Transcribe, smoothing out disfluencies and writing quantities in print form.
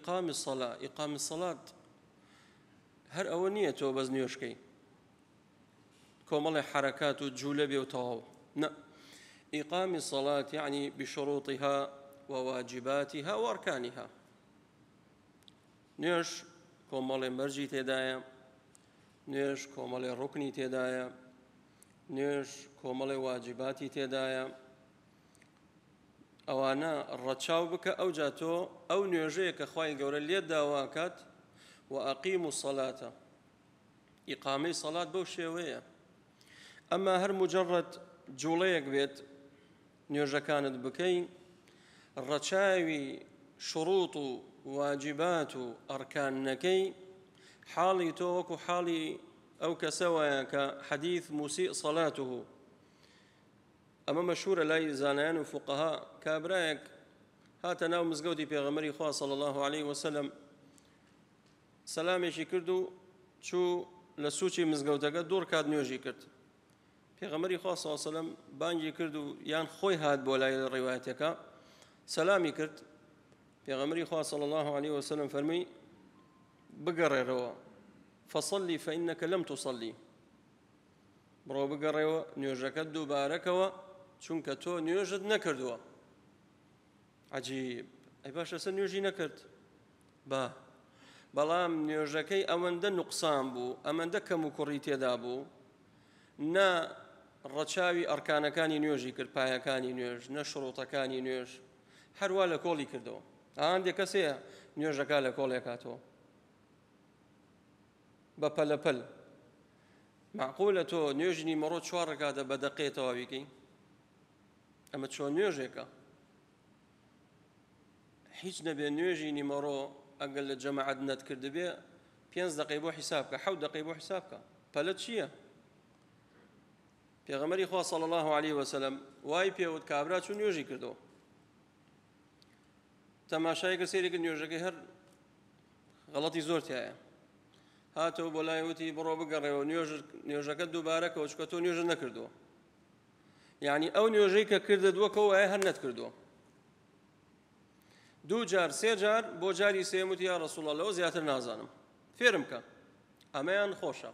إقام الصلاة هر أولية توبز نيوشكي كومل حركات وجولبي وتواو إقام الصلاة يعني بشروطها وواجباتها وأركانها. نيوش كومل مرجي تدايا، نيوش كومل ركني تدايا، نيوش كومل واجباتي تدايا. أوانا الرتشاو بك أو جاتو أو نيوجيك أخوي قول اليد داواكات وأقيموا الصلاة. إقامي صلاة بوشيوية. أما هر مجرد جوليك بيت نيوجا كانت بكي الرتشاوي شروط واجبات أركان نكي حالي توك وحالي أو كسوايا كحديث مسيء صلاته. أما مشهور لا زانيان وفقهاء كابرايك هات ناو مزقودي بيغمري خواه صلى الله عليه وسلم سلامي شكردو شو لسوشي مزقودك دور كاد نيوجي كرد بيغمري خواه صلى الله عليه وسلم بانجي كردو يان خوي هاد بولاي روايتك سلامي كرد بيغمري خواه صلى الله عليه وسلم فرمي بقرر روا فصلي فإنك لم تصلي برو بقرر نيوجك دوباركوا چونکە تۆ نوێژت نەکردووە. عجیب ئەی باشە سەر نوێژی نەکرد بەڵام نوێژەکەی ئەوەندە نوقسان بوو ئەمەندە کەم و کوڕی تێدا بوو نە ڕەچاوی ئەرکانەکانی نوێژی کرد پایەکانی نوێژ نە شڕوتەکانی نوێژ هەروە لە کۆڵی کردەوە. هەندێک کەسەیە نوێژەکە لە کۆڵێکاتەوە بە پەلەپەل. معقولە تۆ نوێژی نیمەڕۆ 4 ڕەکاتە بە دەقێتەوە بیکەی؟ ئەمە چۆن نوێژێکە؟ هیچ نەبێ نوێژی نیمەڕۆ ئەگەر لە جەماعەت نەتکرد بێ 5 دقەی بۆ حیساب بکە 7 دقەی بۆ حیساب بکە. پەلە چییە؟ پێغەمبەری خوا صلی الله عليه وسلم وای پێوت کابرا چوو نوێژی کردەوە تەماشایەکە سەیری کرد نوێژەکەی هەر غەڵەتی زۆر تایە هاتەوە بۆ لای وتی بڕۆ بگەڕێەوە نوێژەکە دووبارەکەوە چکە تۆ نوێژت نەکردووە. یعنی ئەو نوێژەی کە کردووەکەەوە وایە هەر نەتکردووە. 2 جار 3 جار بۆ جاری سێم وتی یا ڕەسوڵ ئەڵڵا لەوە زیاتر نازانم فێرم کە ئەمەیان خۆشە.